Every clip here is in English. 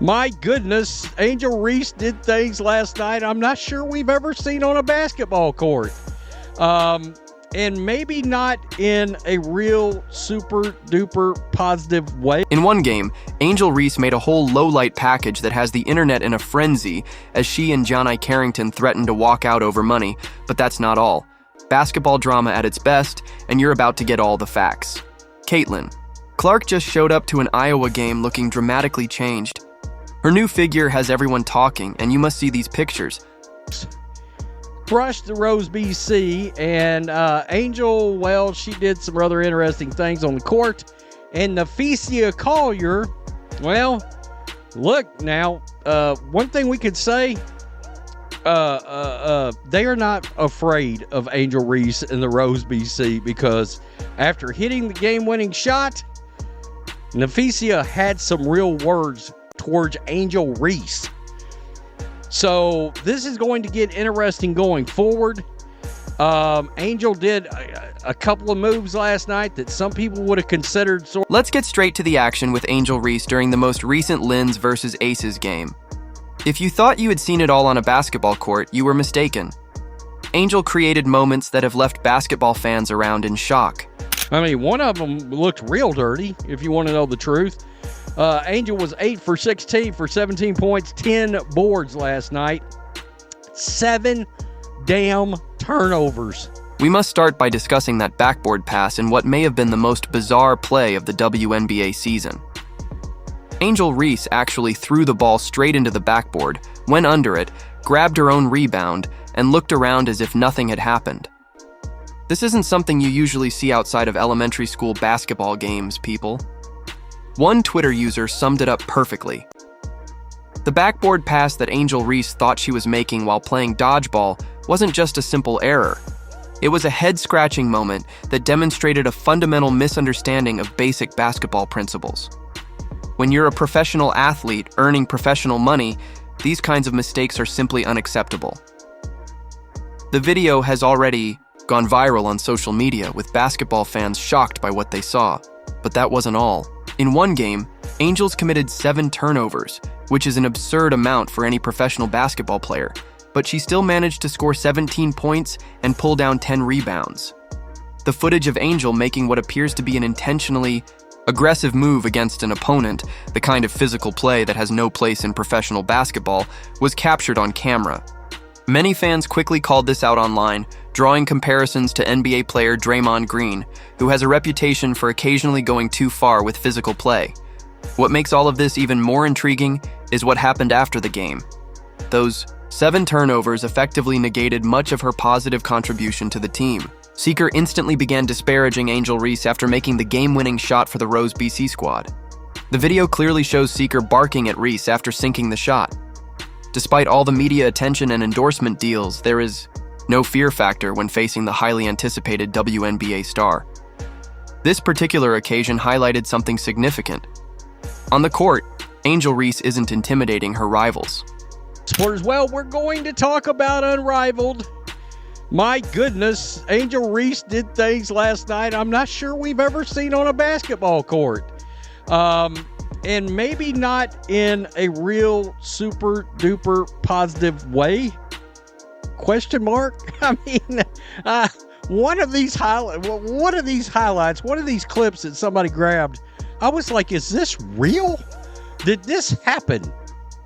My goodness, Angel Reese did things last night I'm not sure we've ever seen on a basketball court. And maybe not in a real super duper positive way. In one game, Angel Reese made a whole low-light package that has the internet in a frenzy as she and Johnny Carrington threatened to walk out over money, but that's not all. Basketball drama at its best, and you're about to get all the facts. Caitlyn Clark just showed up to an Iowa game looking dramatically changed. Her new figure has everyone talking, and you must see these pictures. Crushed the Rose BC, and Angel, well, she did some rather interesting things on the court. And Nafisia Collier, well, look now, one thing we could say, they are not afraid of Angel Reese and the Rose BC, because after hitting the game-winning shot, Nafisia had some real words towards Angel Reese. So this is going to get interesting going forward. Angel did a couple of moves last night that some people would have considered. Let's get straight to the action with Angel Reese during the most recent Lins versus Aces game. If you thought you had seen it all on a basketball court, you were mistaken. Angel created moments that have left basketball fans around in shock. I mean, one of them looked real dirty, if you want to know the truth. Angel was 8 for 16 for 17 points, 10 boards last night. 7 damn turnovers. We must start by discussing that backboard pass and what may have been the most bizarre play of the WNBA season. Angel Reese actually threw the ball straight into the backboard, went under it, grabbed her own rebound, and looked around as if nothing had happened. This isn't something you usually see outside of elementary school basketball games, people. One Twitter user summed it up perfectly. The backboard pass that Angel Reese thought she was making while playing dodgeball wasn't just a simple error. It was a head-scratching moment that demonstrated a fundamental misunderstanding of basic basketball principles. When you're a professional athlete earning professional money, these kinds of mistakes are simply unacceptable. The video has already gone viral on social media, with basketball fans shocked by what they saw. But that wasn't all. In one game, Angels committed 7 turnovers, which is an absurd amount for any professional basketball player, but she still managed to score 17 points and pull down 10 rebounds. The footage of Angel making what appears to be an intentionally aggressive move against an opponent, the kind of physical play that has no place in professional basketball, was captured on camera. Many fans quickly called this out online, drawing comparisons to NBA player Draymond Green, who has a reputation for occasionally going too far with physical play. What makes all of this even more intriguing is what happened after the game. Those 7 turnovers effectively negated much of her positive contribution to the team. Seeker instantly began disparaging Angel Reese after making the game-winning shot for the Rose BC squad. The video clearly shows Seeker barking at Reese after sinking the shot. Despite all the media attention and endorsement deals, there is no fear factor when facing the highly anticipated WNBA star. This particular occasion highlighted something significant. On the court, Angel Reese isn't intimidating her rivals. Supporters, well, we're going to talk about Unrivaled. My goodness, Angel Reese did things last night I'm not sure we've ever seen on a basketball court. And maybe not in a real super duper positive way? Question mark? I mean, one of these highlights, one of these clips that somebody grabbed, I was like, is this real? Did this happen?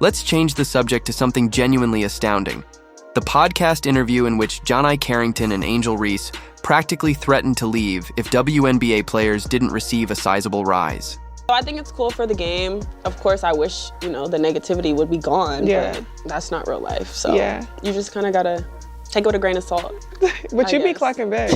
Let's change the subject to something genuinely astounding. The podcast interview in which Johnny Carrington and Angel Reese practically threatened to leave if WNBA players didn't receive a sizable rise. I think it's cool for the game. Of course, I wish, the negativity would be gone, but that's not real life. So you just kind of gotta take it with a grain of salt. But you be clocking back.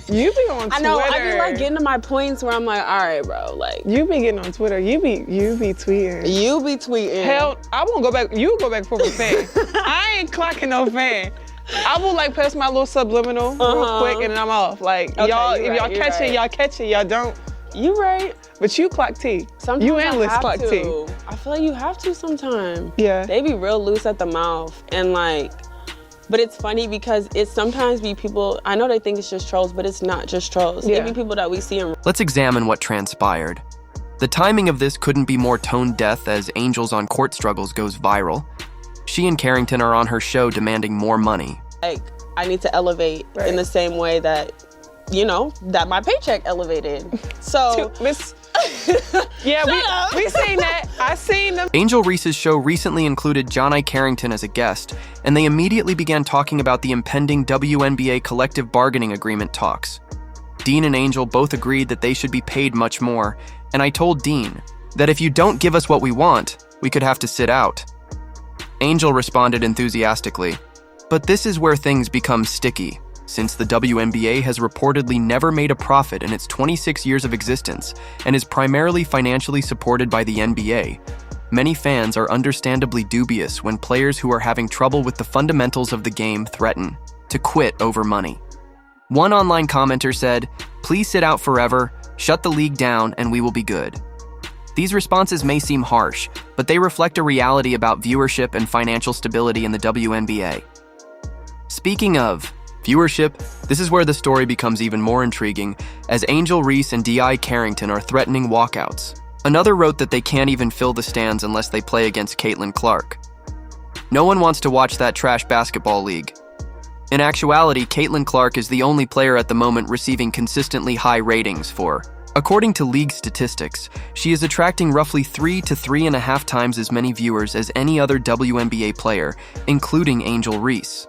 You be on Twitter. I know, I be getting to my points where I'm like, all right, bro, You be getting on Twitter. You be tweeting. You be tweeting. Hell, I won't go back. You go back for a fan. I ain't clocking no fan. I will pass my little subliminal real quick and then I'm off. Okay, y'all, if y'all catch it, y'all catch it. Y'all don't. You right. But you clock T. Sometimes you and Liz clock T. I feel like you have to sometimes. Yeah. They be real loose at the mouth and but it's funny because it sometimes be people, I know they think it's just trolls, but it's not just trolls. Yeah. It be people that we see in. Let's examine what transpired. The timing of this couldn't be more tone deaf as Angel's on-court struggles goes viral. She and Carrington are on her show demanding more money. Like, I need to elevate in the same way that, that my paycheck elevated. So, yeah, we seen that. I seen them. Angel Reese's show recently included John I. Carrington as a guest, and they immediately began talking about the impending WNBA collective bargaining agreement talks. Dean and Angel both agreed that they should be paid much more, and I told Dean that if you don't give us what we want, we could have to sit out. Angel responded enthusiastically, but this is where things become sticky, since the WNBA has reportedly never made a profit in its 26 years of existence and is primarily financially supported by the NBA. Many fans are understandably dubious when players who are having trouble with the fundamentals of the game threaten to quit over money. One online commenter said, "Please sit out forever, shut the league down, and we will be good." These responses may seem harsh, but they reflect a reality about viewership and financial stability in the WNBA. Speaking of viewership, this is where the story becomes even more intriguing, as Angel Reese and D.I. Carrington are threatening walkouts. Another wrote that they can't even fill the stands unless they play against Caitlyn Clark. No one wants to watch that trash basketball league. In actuality, Caitlyn Clark is the only player at the moment receiving consistently high ratings for. According to league statistics, she is attracting roughly 3 to 3.5 times as many viewers as any other WNBA player, including Angel Reese.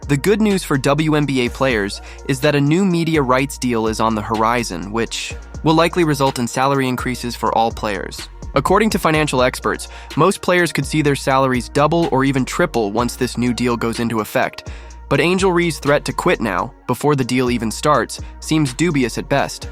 The good news for WNBA players is that a new media rights deal is on the horizon, which will likely result in salary increases for all players. According to financial experts, most players could see their salaries double or even triple once this new deal goes into effect. But Angel Reese's threat to quit now, before the deal even starts, seems dubious at best.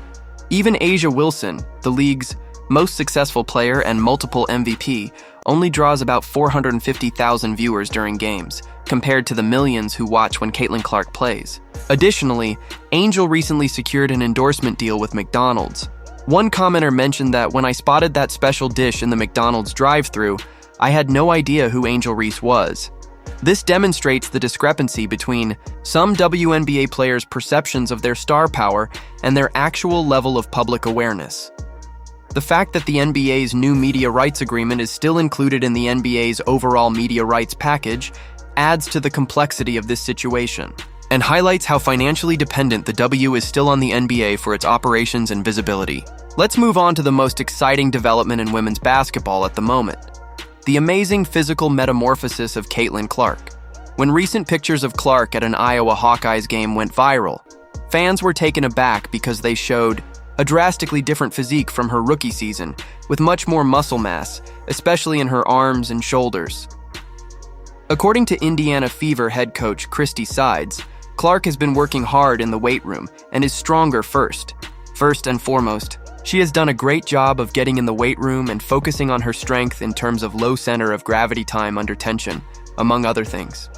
Even Asia Wilson, the league's most successful player and multiple MVP, only draws about 450,000 viewers during games, compared to the millions who watch when Caitlyn Clark plays. Additionally, Angel recently secured an endorsement deal with McDonald's. One commenter mentioned that when I spotted that special dish in the McDonald's drive-thru, I had no idea who Angel Reese was. This demonstrates the discrepancy between some WNBA players' perceptions of their star power and their actual level of public awareness. The fact that the NBA's new media rights agreement is still included in the NBA's overall media rights package adds to the complexity of this situation and highlights how financially dependent the W is still on the NBA for its operations and visibility. Let's move on to the most exciting development in women's basketball at the moment: the amazing physical metamorphosis of Caitlyn Clark. When recent pictures of Clark at an Iowa Hawkeyes game went viral, fans were taken aback because they showed a drastically different physique from her rookie season, with much more muscle mass, especially in her arms and shoulders. According to Indiana Fever head coach Christy Sides, Clark has been working hard in the weight room and is stronger first. First and foremost, she has done a great job of getting in the weight room and focusing on her strength in terms of low center of gravity time under tension, among other things.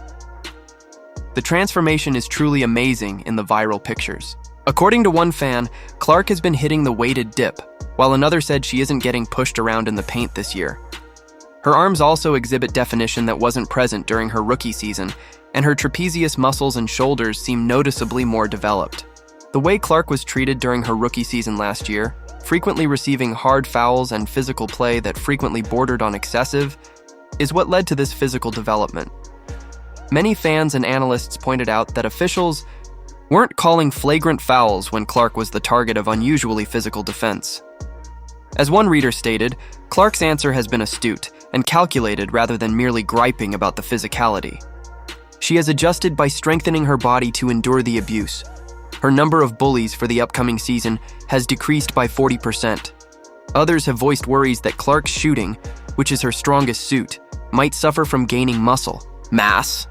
The transformation is truly amazing in the viral pictures. According to one fan, Clark has been hitting the weighted dip, while another said she isn't getting pushed around in the paint this year. Her arms also exhibit definition that wasn't present during her rookie season, and her trapezius muscles and shoulders seem noticeably more developed. The way Clark was treated during her rookie season last year, frequently receiving hard fouls and physical play that frequently bordered on excessive, is what led to this physical development. Many fans and analysts pointed out that officials weren't calling flagrant fouls when Clark was the target of unusually physical defense. As one reader stated, Clark's answer has been astute and calculated rather than merely griping about the physicality. She has adjusted by strengthening her body to endure the abuse. Her number of bullies for the upcoming season has decreased by 40%. Others have voiced worries that Clark's shooting, which is her strongest suit, might suffer from gaining muscle mass.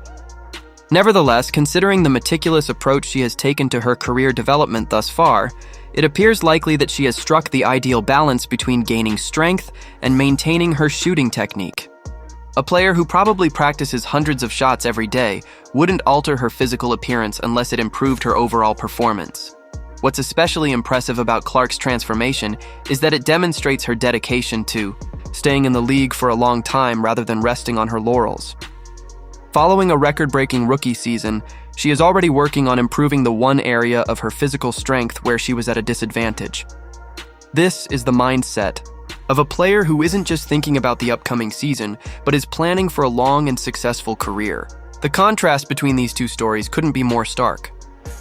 Nevertheless, considering the meticulous approach she has taken to her career development thus far, it appears likely that she has struck the ideal balance between gaining strength and maintaining her shooting technique. A player who probably practices hundreds of shots every day wouldn't alter her physical appearance unless it improved her overall performance. What's especially impressive about Clark's transformation is that it demonstrates her dedication to staying in the league for a long time rather than resting on her laurels. Following a record-breaking rookie season, she is already working on improving the one area of her physical strength where she was at a disadvantage. This is the mindset of a player who isn't just thinking about the upcoming season, but is planning for a long and successful career. The contrast between these two stories couldn't be more stark.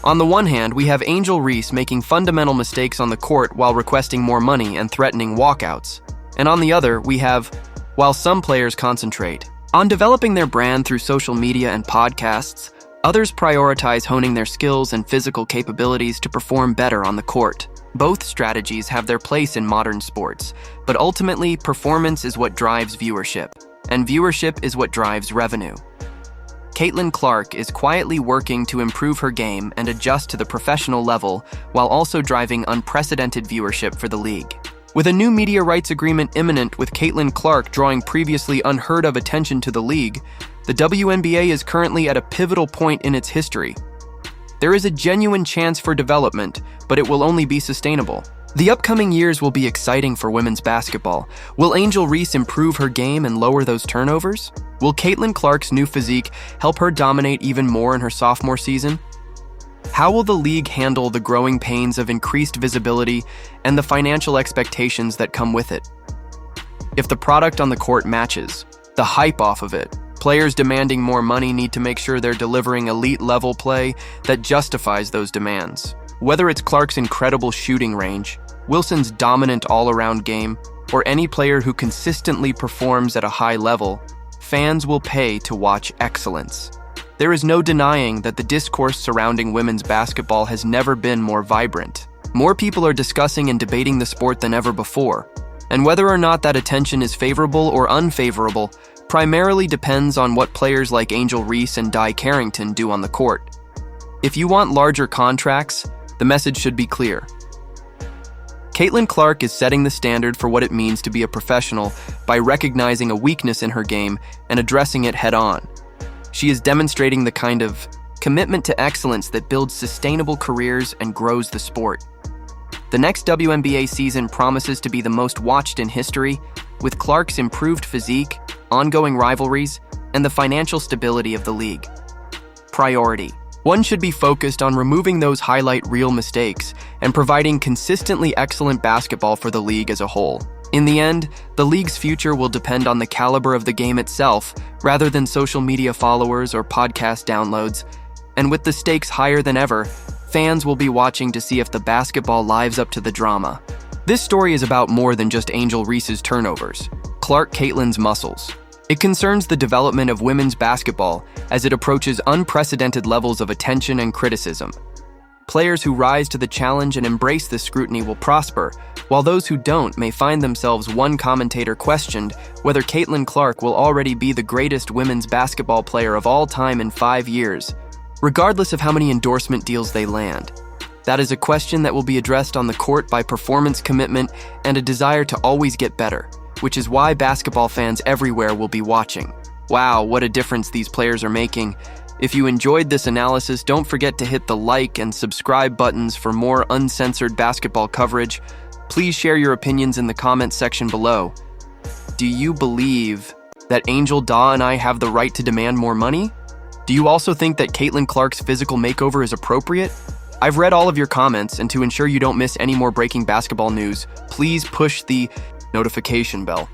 On the one hand, we have Angel Reese making fundamental mistakes on the court while requesting more money and threatening walkouts. And on the other, we have, while some players concentrate on developing their brand through social media and podcasts, others prioritize honing their skills and physical capabilities to perform better on the court. Both strategies have their place in modern sports, but ultimately, performance is what drives viewership, and viewership is what drives revenue. Caitlyn Clark is quietly working to improve her game and adjust to the professional level while also driving unprecedented viewership for the league. With a new media rights agreement imminent with Caitlyn Clark drawing previously unheard of attention to the league, the WNBA is currently at a pivotal point in its history. There is a genuine chance for development, but it will only be sustainable. The upcoming years will be exciting for women's basketball. Will Angel Reese improve her game and lower those turnovers? Will Caitlyn Clark's new physique help her dominate even more in her sophomore season? How will the league handle the growing pains of increased visibility and the financial expectations that come with it? If the product on the court matches the hype off of it, players demanding more money need to make sure they're delivering elite-level play that justifies those demands. Whether it's Clark's incredible shooting range, Wilson's dominant all-around game, or any player who consistently performs at a high level, fans will pay to watch excellence. There is no denying that the discourse surrounding women's basketball has never been more vibrant. More people are discussing and debating the sport than ever before, and whether or not that attention is favorable or unfavorable primarily depends on what players like Angel Reese and Di Carrington do on the court. If you want larger contracts, the message should be clear. Caitlyn Clark is setting the standard for what it means to be a professional by recognizing a weakness in her game and addressing it head-on. She is demonstrating the kind of commitment to excellence that builds sustainable careers and grows the sport. The next WNBA season promises to be the most watched in history, with Clark's improved physique, ongoing rivalries, and the financial stability of the league. Priority. One should be focused on removing those highlight reel mistakes and providing consistently excellent basketball for the league as a whole. In the end, the league's future will depend on the caliber of the game itself rather than social media followers or podcast downloads. And with the stakes higher than ever, fans will be watching to see if the basketball lives up to the drama. This story is about more than just Angel Reese's turnovers. Clark Caitlyn's muscles. It concerns the development of women's basketball as it approaches unprecedented levels of attention and criticism. Players who rise to the challenge and embrace this scrutiny will prosper, while those who don't may find themselves. One commentator questioned whether Caitlyn Clark will already be the greatest women's basketball player of all time in 5 years, regardless of how many endorsement deals they land. That is a question that will be addressed on the court by performance commitment and a desire to always get better, which is why basketball fans everywhere will be watching. Wow, what a difference these players are making. If you enjoyed this analysis, don't forget to hit the like and subscribe buttons for more uncensored basketball coverage. Please share your opinions in the comments section below. Do you believe that Angel Daw and I have the right to demand more money? Do you also think that Caitlyn Clark's physical makeover is appropriate? I've read all of your comments, and to ensure you don't miss any more breaking basketball news, please push the notification bell.